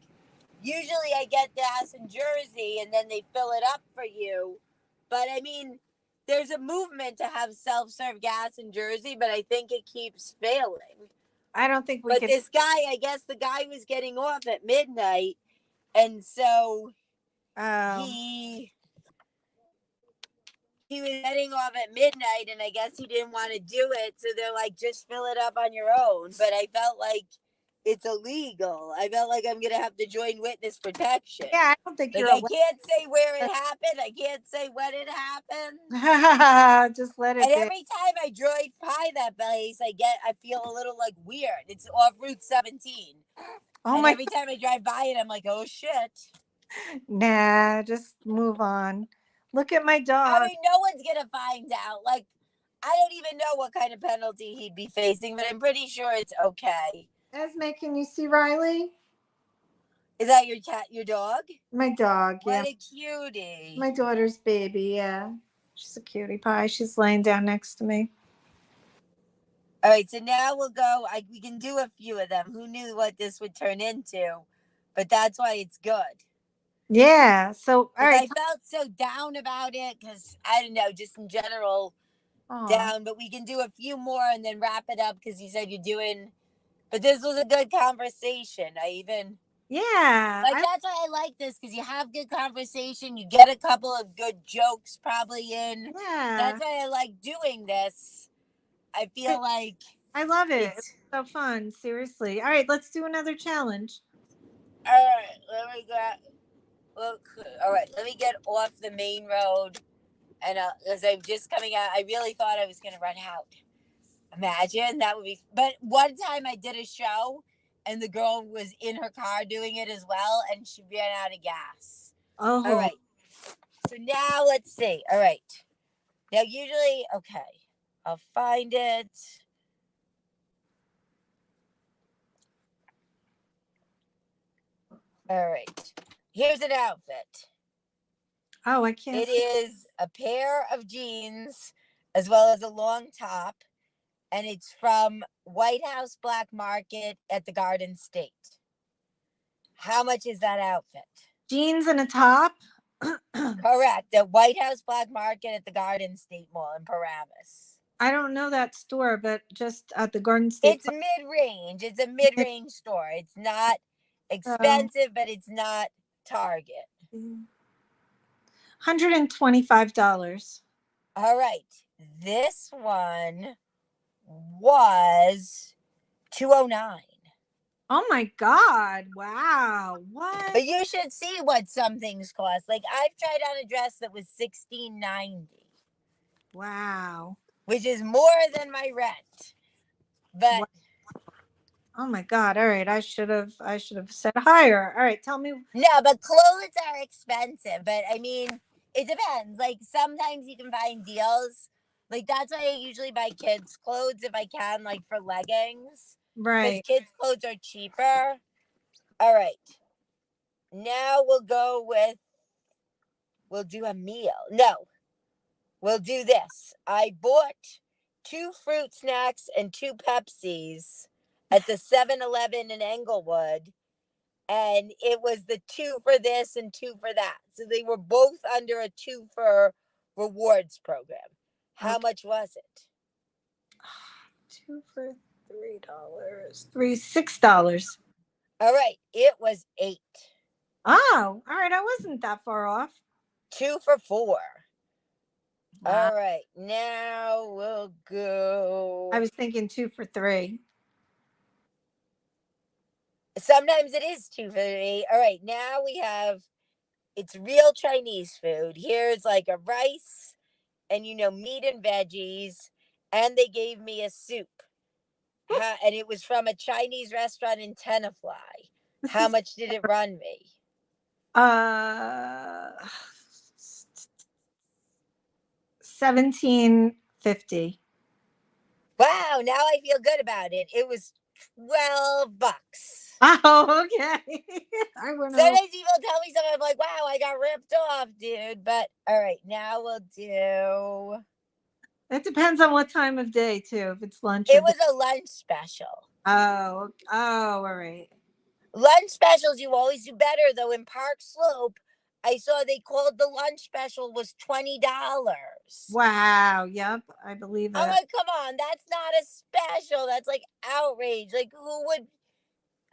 usually I get gas in Jersey and then they fill it up for you. But I mean, there's a movement to have self-serve gas in Jersey, but I think it keeps failing. I don't think we But could. this guy, I guess the guy was getting off at midnight, and so Oh, he he was heading off at midnight, and I guess he didn't want to do it, so they're like, just fill it up on your own. But I felt like it's illegal. I felt like I'm gonna have to join witness protection. yeah. I don't think Like you're I allowed. can't say where it happened. I can't say when it happened. Just let And it be. every time I drive by that place, I feel a little like weird. It's off Route 17. Oh And my. every time I drive by it, I'm like, oh shit. Nah, just move on. Look at my I dog. mean, no one's gonna find out. Like, I don't even know what kind of penalty he'd be facing, but I'm pretty sure it's okay. Esme, can you see Riley? Is that your cat, your dog? My dog, yeah. What a cutie. My daughter's baby, yeah. She's a cutie pie. She's laying down next to me. All right, so now we'll go. We can do a few of them. Who knew what this would turn into? But that's why it's good. Yeah. So, all Like right. I felt so down about it because I don't know, just in general Oh, down. But we can do a few more and then wrap it up because you said you're doing. But this was a good conversation. I even yeah. like that's why I like this because you have good conversation. You get a couple of good jokes probably in. Yeah. That's why I like doing this. I I, feel like I love it. It's it's so fun. Seriously. All right. Let's do another challenge. all right. Let me get look. All right, let me get off the main road. And as I'm just coming out, I really thought I was gonna run out. Imagine that would be. But one time I did a show, and the girl was in her car doing it as well, and she ran out of gas. All Oh, right. So now let's see. All right. Now usually, okay, I'll find it. All right. Here's an outfit. oh, I can't It see. is a pair of jeans as well as a long top, and it's from White House Black Market at the Garden State. How much is that outfit? Jeans and a top. Correct. The White House Black Market at the Garden State Mall in Paramus. I don't know that store, but just at the Garden State It's mid range. It's a mid Park. range store. It's not So, expensive, but it's not Target. $125. All right. This one was 209. Oh my God. Wow. What? But you should see what some things cost. Like I've tried on a dress that was 1690, Wow. which is more than my rent. But Wow. Oh my God. All right. I should have said higher. All right. Tell me. no, but clothes are expensive. But I mean, it depends. Like sometimes you can find deals. Like that's why I usually buy kids' clothes if I can, like for leggings, because Right. kids' clothes are cheaper. All right, now we'll do a meal. No, we'll do this. I bought two fruit snacks and two Pepsis at the 7-Eleven in Englewood, and it was the two for this and two for that. So they were both under a two for rewards program. How Okay. much was it? Two for $3. $6. All right, it was eight. Oh, all right. I wasn't that far off. Two for four. Wow. All right, now we'll I go. was thinking two for three. Sometimes it is two for three. All right, now we have it's real Chinese food. Here's like a rice and meat and veggies, and they gave me a soup. And it was from a Chinese restaurant in Tenafly. This How is much did it run me? uh 1750. Wow, now I feel good about it. It was $12. Oh, okay. I went over. Sometimes people tell me something, I'm like, wow, I got ripped off, dude. But all right, now we'll do. It depends on what time of day too. If it's lunch or It dinner. was a lunch special. All right. Lunch specials, you always do better, though. In Park Slope, I saw they called the lunch special was $20. Wow. Yep, I believe I'm it. like, come on, that's not a special. That's like outrage. Like, who would.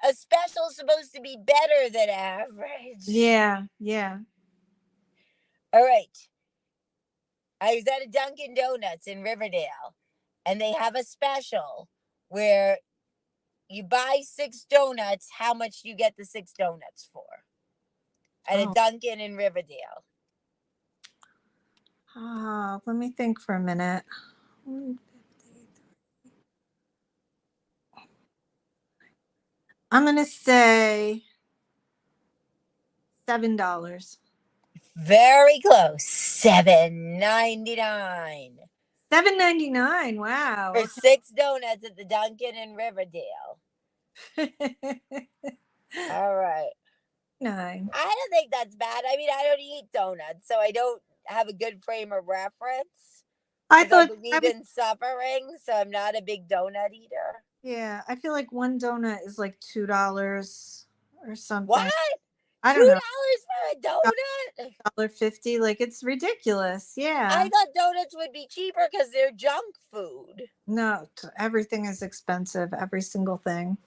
A special supposed to be better than average. Yeah, yeah. All right. I was at a Dunkin' Donuts in Riverdale, and they have a special where you buy 6 donuts. How much do you get the 6 donuts for? At a Oh, Dunkin' in Riverdale. let me think for a minute. I'm gonna say $7. Very close. $7.99 $7.99. Wow. for 6 donuts at the Dunkin' in Riverdale. Okay. All right. 9. I don't think that's bad. I mean, I don't eat donuts, so I don't have a good frame of reference I because I thought I believe was. in suffering, so I'm not a big donut eater. Yeah, I feel like one donut is like $2 or What? something. I $2 don't know. for a donut? $1.50. Like it's ridiculous. I Yeah. thought donuts would be cheaper because they're junk food. No, everything is expensive. Every single thing.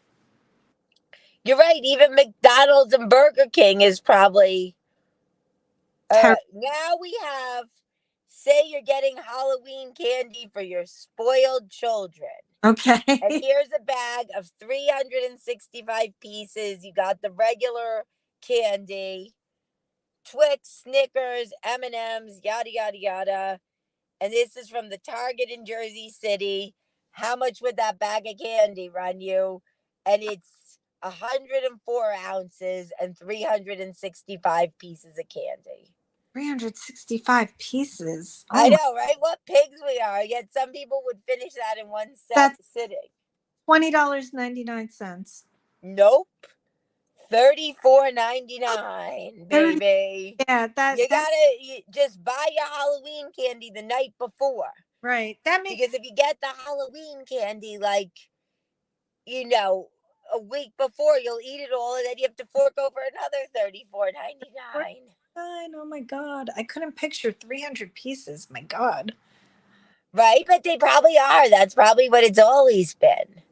You're right. Even McDonald's and Burger King is probably. All Ter- right. Now we have. Say you're getting Halloween candy for your spoiled children. And okay. here's a bag of 365 pieces. You got the regular candy, Twix, Snickers, M&Ms, yada yada yada. And this is from the Target in Jersey City. How much would that bag of candy run you? And it's 104 ounces and 365 pieces of candy. 365 pieces. Oh I my. know, right? What pigs we are. Yet some people would finish that in one That's sitting. $20.99. Nope. 34.99, 30. baby. Yeah, You that gotta just buy your Halloween candy the night before. right. That Because makes if you get the Halloween candy, like, you know, a week before, you'll eat it all, and then you have to fork over another 34.99. fine. Oh my god. I couldn't picture 300 pieces. My god. Right? But they probably are. That's probably what it's always been.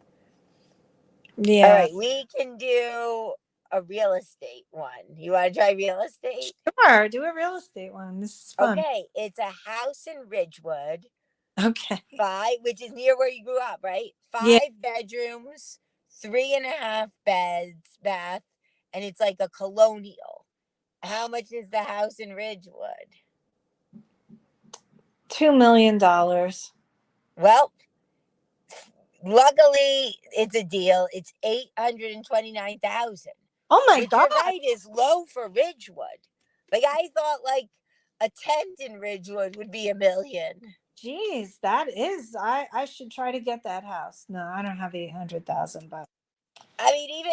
All Yeah. right, we can do a real estate one. You want to try real estate? Sure. Do a real estate one. This is fun. Okay, it's a house in Ridgewood. Okay. Five, which is near where you grew up, right? Yeah. 5 bedrooms, 3.5 beds, bath, and it's like a colonial. How much is the house in Ridgewood? $2 million. Well, luckily it's a deal. It's 829,000, Oh my which god. you're right is low for Ridgewood. Like I thought, like a tent in Ridgewood would be 1 million. Jeez, that is. I should try to get that house. No, I don't have 800,000, but I mean, even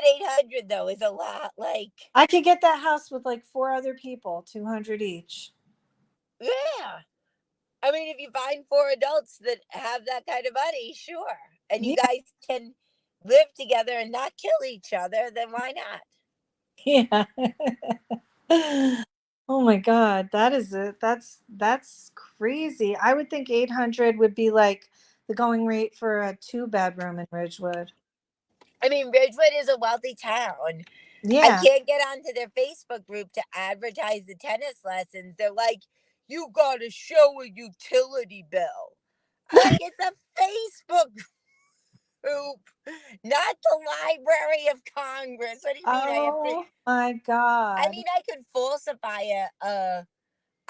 800 though is a lot. Like, I could get that house with like 4 other people, 200 each. yeah. I mean, if you find 4 adults that have that kind of money, sure, and you Yeah. guys can live together and not kill each other, then why not? Yeah. Oh my god, that is it. That's crazy. I would think 800 would be like the going rate for a 2 bedroom in Ridgewood. I mean, Ridgewood is a wealthy town. I Yeah. can't get onto their Facebook group to advertise the tennis lessons. They're like, you got to show a utility bill. I'm like, it's a Facebook group, not the Library of Congress. What do you mean I have to? Oh my I god. mean, I could falsify a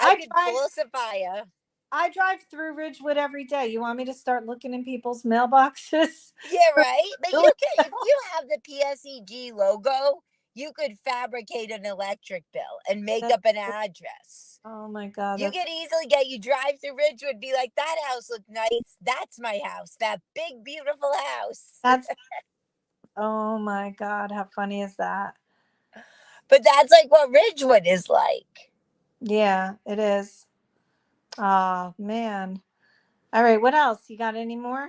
I I could tried falsify a. I drive through Ridgewood every day. You want me to start looking in people's mailboxes? Yeah, right. But Really? you can, if you have the PSEG logo, you could fabricate an electric bill and make That- up an address. oh my God, You that's could easily get, you drive through Ridgewood, be like, that house looked nice. That's my house. That big, beautiful house. that's oh my God, how funny is that? But that's like what Ridgewood is like. Yeah, it is. Oh man. All right, what else? You got any more?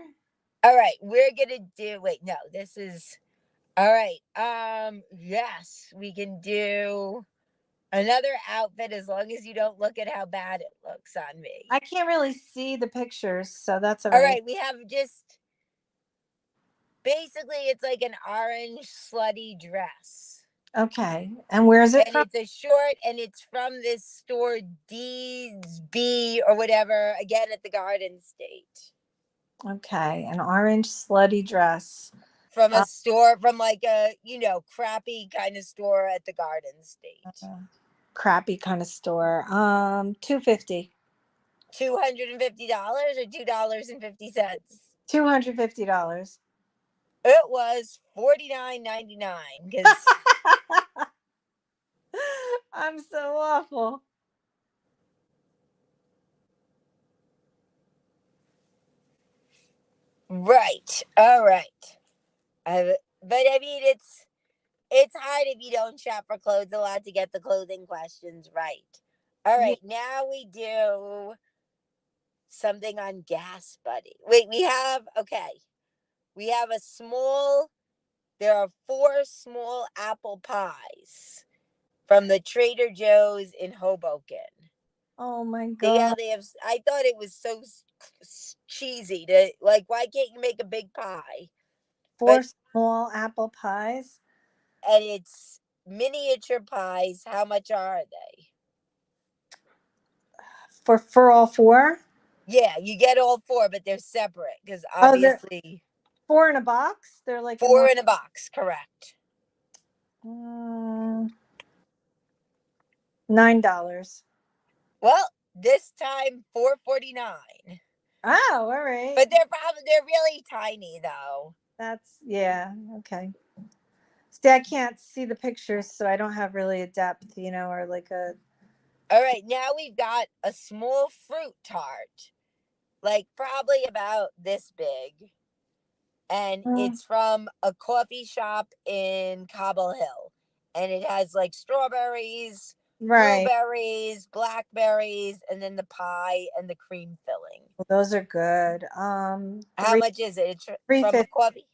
All right, we're gonna do, wait, no, this is, all right. Yes, we can do another outfit as long as you don't look at how bad it looks on me. I can't really see the pictures, so that's all All right. right, we have just basically it's like an orange slutty dress. Okay. And where is it And from? it's a short and it's from this store Deeds B or whatever, again at the Garden State. Okay, an orange slutty dress. From a Uh, store from like a, crappy kind of store at the Garden State. crappy kind of store. 250. $250 or $2.50? $250. It was $49.99 because I'm so awful. right. All right. But I mean, it's hard if you don't shop for clothes a lot to get the clothing questions right. All Yeah. right, now we do something on Gas Buddy. Wait, we have a small. There are four small apple pies from the Trader Joe's in Hoboken. Oh my Yeah, God. they have. I thought it was so cheesy to like. Why can't you make a big pie? Four But small apple pies and it's miniature pies. How much are they? for all four? Yeah, you get all four, but they're separate because Oh, they're obviously four in a box. They're like a four normal. in a box. Correct. Mm, $9. Well, this time $4.49. Oh, all right. But they're really tiny though. That's yeah. Okay. See, I can't see the pictures, so I don't have really a depth, or like a. All right, now we've got a small fruit tart, like probably about this big, and Mm, it's from a coffee shop in Cobble Hill. And it has like strawberries, right. blueberries, blackberries, and then the pie and the cream filling. Well, those are good. How much is it? It's Three from a fifty. coffee.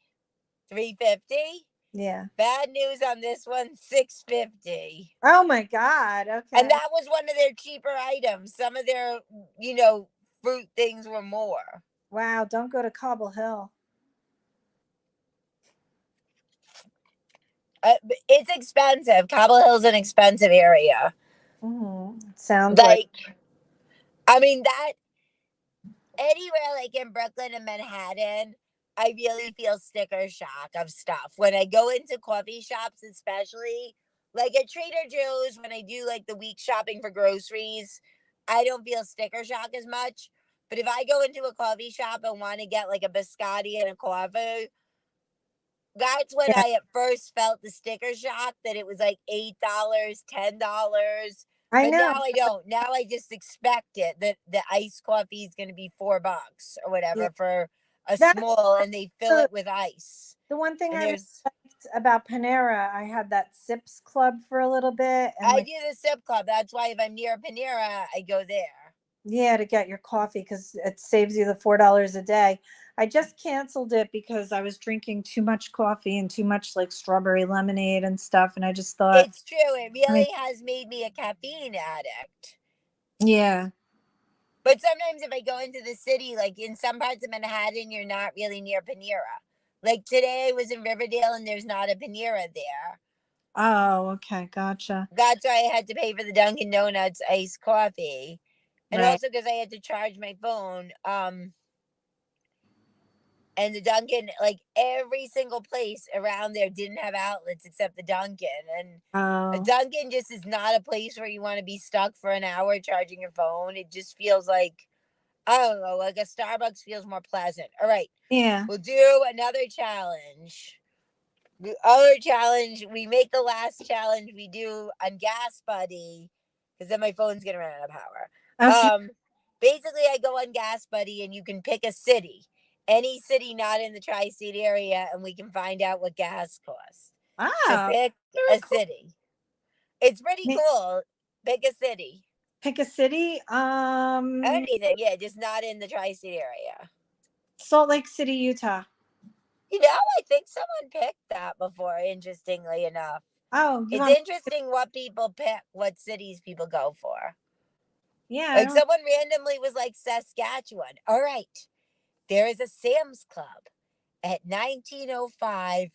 350. Yeah. Bad news on this one, 650. Oh my God. And Okay. that was one of their cheaper items. Some of their, you know, fruit things were more. Wow. Don't go to Cobble Hill. It's expensive. Cobble Hill's an expensive area. Sounds like. Like, I mean, that anywhere like in Brooklyn and Manhattan, I really feel sticker shock of stuff. When I go into coffee shops, especially like at Trader Joe's, when I do like the week shopping for groceries, I don't feel sticker shock as much. But if I go into a coffee shop and want to get like a biscotti and a coffee, that's when Yeah. I at first felt the sticker shock that it was like $8, $10. I But know. now I don't. Now I just expect it that the iced coffee is going to be $4 or Yeah. whatever for a That's small, and they fill the it with ice. the one thing And I really there's, liked about Panera. I had that Sips Club for a little bit, and I like, do the sip club. That's why if I'm near Panera, I go there. yeah, to get your coffee because it saves you the $4 a day. I just canceled it because I was drinking too much coffee and too much like strawberry lemonade and stuff, and I just thought, It's true. It I mean, really has made me a caffeine addict. yeah. But sometimes if I go into the city, like in some parts of Manhattan, you're not really near Panera. Like today I was in Riverdale and there's not a Panera there. Oh, okay, gotcha. That's why I had to pay for the Dunkin' Donuts iced coffee. And Right. also because I had to charge my phone. And the Dunkin', like every single place around there didn't have outlets except the Dunkin'. And a Oh, Dunkin' just is not a place where you want to be stuck for an hour charging your phone. It just feels like I don't know, like a Starbucks feels more pleasant. All right, Yeah. we'll do another challenge. The other challenge, we make the last challenge we do on Gas Buddy, because then my phone's gonna run out of power. Okay. Basically, I go on Gas Buddy, and you can pick a city, any city not in the tri-state area, and we can find out what gas costs. So Wow. pick Very a cool. city. It's pretty Ma- cool. Pick a city. Pick a city. Anything, yeah, just not in the tri-state area. Salt Lake City, Utah. I think someone picked that before, interestingly enough. Oh, you It's want? interesting what people pick, what cities people go for. Yeah, I Like don't. someone randomly was like Saskatchewan. All right, there is a Sam's Club at 1905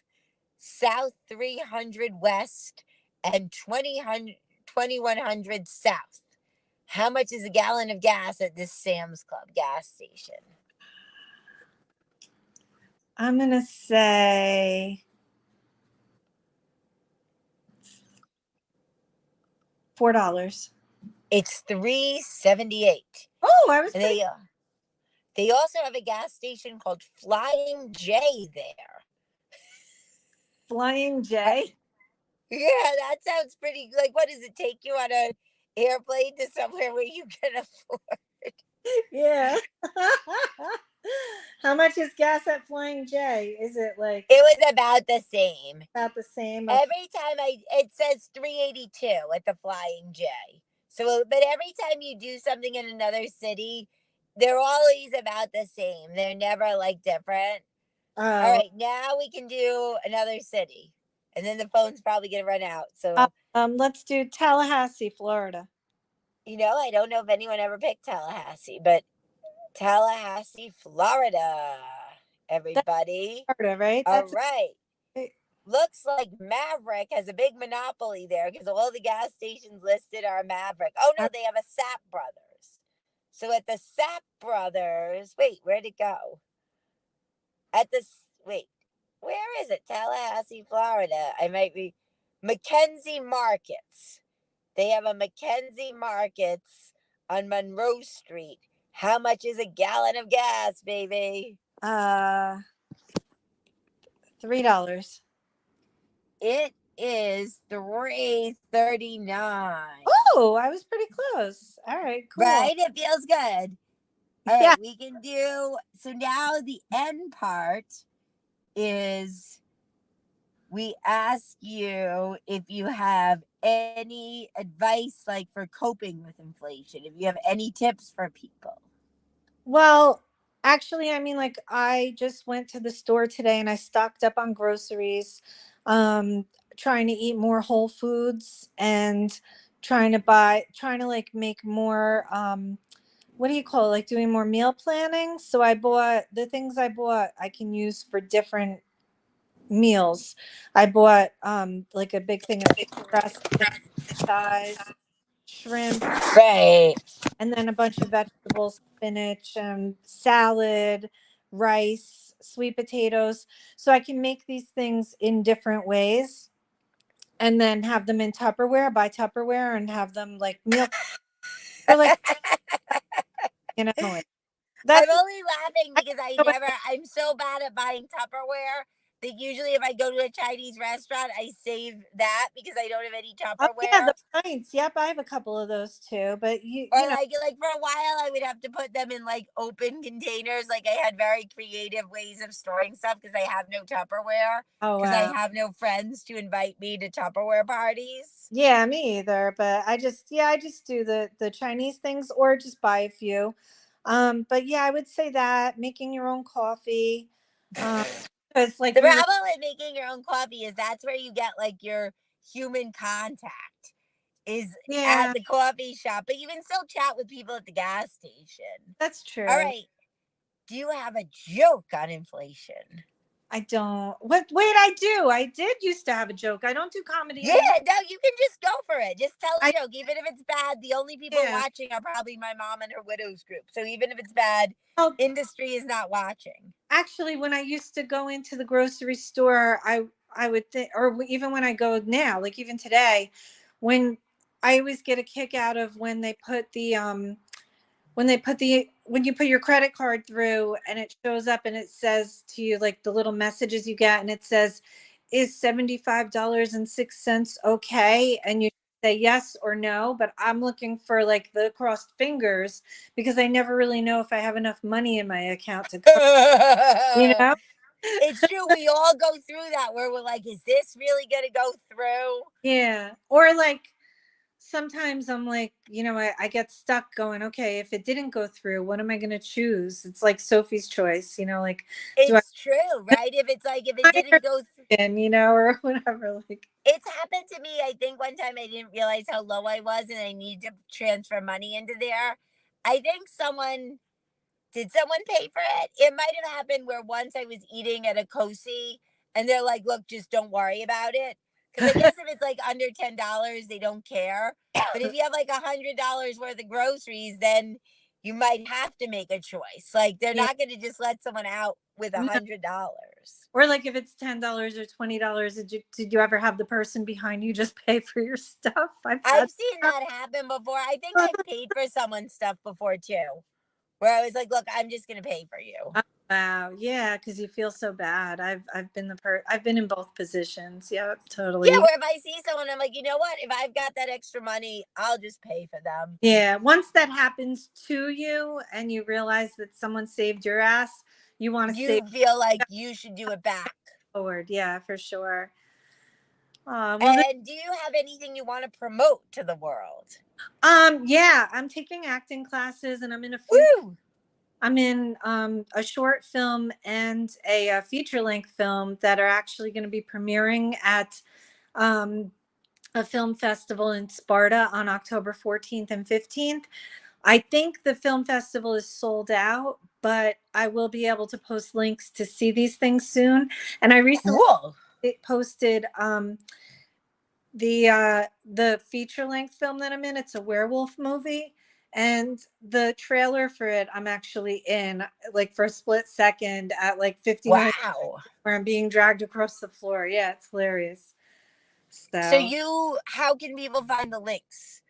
South 300 West and 2100 South. How much is a gallon of gas at this Sam's Club gas station? I'm gonna say $4. It's 3.78. Oh, I was And pretty they also have a gas station called Flying J there. Flying Uh, J. yeah, that sounds pretty. Like, what does it take you on an airplane to somewhere where you can afford? Yeah. How much is gas at Flying J? Is it like It was about the same. about the same? Okay. Every time it says 382 at the Flying J. So, but every time you do something in another city, they're always about the same. They're never like different. All Oh. right, now we can do another city, and then the phone's probably gonna run out. So, Let's do Tallahassee, Florida. I don't know if anyone ever picked Tallahassee, but Tallahassee, Florida, That's everybody. Florida, right? All That's right. Looks like Maverick has a big monopoly there because all the gas stations listed are Maverick. Oh no, they have a Sap Brothers. So at the Sap Brothers, wait, where'd it go? At the wait, where is it? Tallahassee, Florida. I might be Mackenzie Markets. They have a Mackenzie Markets on Monroe Street. How much is a gallon of gas, baby? uh $3. It is 3.39. Oh, I was pretty close. All right, cool. Right? It feels good. All Yeah. right, we can do so now the end part is we ask you if you have any advice like for coping with inflation, if you have any tips for people. Well, actually, I mean, like, I just went to the store today and I stocked up on groceries, trying to eat more whole foods and trying to like make more, what do you call it? Like doing more meal planning. So I bought the things I bought, I can use for different meals. I bought, like a big thing of chicken breast, thighs, shrimp, Right. and then a bunch of vegetables, spinach, and salad, rice, sweet potatoes. So I can make these things in different ways and then have them in Tupperware, buy Tupperware and have them like meal for like Emily. I'm That's only laughing I because know it. I'm so bad at buying Tupperware that usually if I go to a Chinese restaurant, I save that because I don't have any Oh yeah, Tupperware. the pints. Yep, I have a couple of those too. But Or you know, like for a while I would have to put them in like open containers. Like I had very creative ways of storing stuff because I have no Tupperware. oh Because I wow. have no friends to invite me to Tupperware parties. Yeah, me either. But I just do the Chinese things or just buy a few. But yeah, I would say that making your own coffee. Um, because like The we were, problem with making your own coffee is that's where you get like your human contact is at yeah, the coffee shop, but you can still chat with people at the gas station. that's All true. right. Do you have a joke on inflation? I don't. What? Wait, I do. I did used to have a joke. I don't do comedy Yeah, anymore. no, you can just go for it. Just tell a I joke, even if it's bad. The only people yeah. watching are probably my mom and her widows group. So even if it's bad, Well, industry is not watching. actually, when I used to go into the grocery store, I would think, or even when I go now, like even today, when I always get a kick out of when they put when you put your credit card through and it shows up and it says to you, like, the little messages you get, and it says, is $75.06 okay? And you say yes or no. But I'm looking for, like, the crossed fingers, because I never really know if I have enough money in my account to cover, you know? It's true. We all go through that where we're like, is this really going to go through? Yeah. Or, like, sometimes I'm like, I get stuck going, okay, if it didn't go through, what am I going to choose? It's like Sophie's choice, like, do I It's true, right? If it's like, if it didn't go through, or whatever. Like, it's happened to me. I think one time I didn't realize how low I was and I need to transfer money into there. I think someone did someone pay for it? It might have happened where once I was eating at a Cosi and they're like, look, just don't worry about it. Because I guess if it's like under $10, they don't care. But if you have like $100 worth of groceries, then you might have to make a choice. Like they're yeah, not going to just let someone out with a no. $100. Or, like, if it's $10 or $20, did you ever have the person behind you just pay for your stuff? I've had I've seen that happen before. I think I've paid for someone's stuff before too, where I was like, look, I'm just going to pay for you. Oh, wow, yeah, because you feel so bad. I've been in both positions. Yeah, Yeah, totally. where if I see someone, I'm like, you know what? If I've got that extra money, I'll just pay for them. Yeah, once that happens to you and you realize that someone saved your ass, you want to save You feel like you should do it back. forward. Yeah, for sure. Well, And do you have anything you want to promote to the world? yeah, I'm taking acting classes, and I'm in a few. Woo! I'm in a short film and a feature length film that are actually going to be premiering at um, a film festival in Sparta on October 14th and 15th. I think the film festival is sold out, but I will be able to post links to see these things soon. And I recently Cool. posted the feature length film that I'm in. It's a werewolf movie, and the trailer for it I'm actually in, like, for a split second at like 50 minutes, Wow. where I'm being dragged across the floor. Yeah, it's hilarious. So So how can people find the links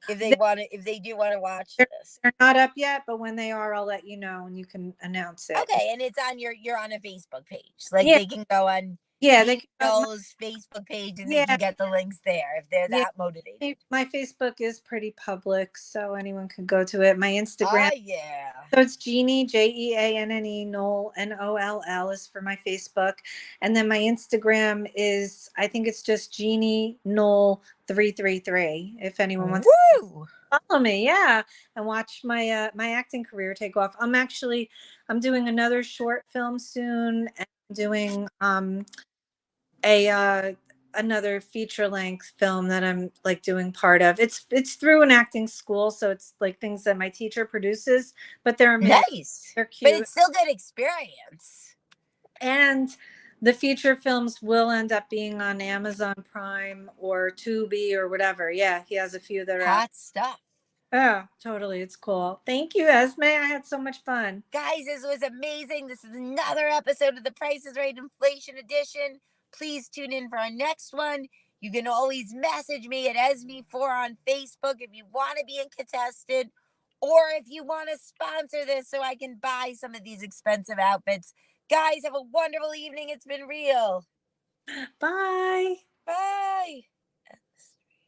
if they want to, if they do want to watch they're, this? they're not up yet, but when they are, I'll let you know and you can announce it. Okay, and it's on you're on a Facebook page. Like Yeah, they can go on yeah, they Jean can go. Knowles' Facebook page and they Yeah, can get the links there if they're yeah. that motivated. My Facebook is pretty public, so anyone can go to it. My Instagram, Oh yeah. so it's Jeannie, Jeanne, Knoll, Noll is for my Facebook. And then my Instagram is, I think it's just Jeannie Knoll 333. If anyone wants Woo! to follow me, yeah, and watch my acting career take off. I'm doing another short film soon, and I'm doing a another feature length film that I'm, like, doing part of. It's through an acting school, so it's like things that my teacher produces, but they're amazing. Nice. They're But cute. it's still good experience. And the feature films will end up being on Amazon Prime or Tubi or whatever. Yeah, he has a few that are out. Hot stuff. Oh, totally. It's cool. Thank you, Esme. I had so much fun. Guys, this was amazing. This is another episode of the Price is Right Inflation Edition. Please tune in for our next one. You can always message me at Esme4 on Facebook if you want to be in contested or if you want to sponsor this so I can buy some of these expensive outfits. Guys, have a wonderful evening. It's been real. Bye. Bye.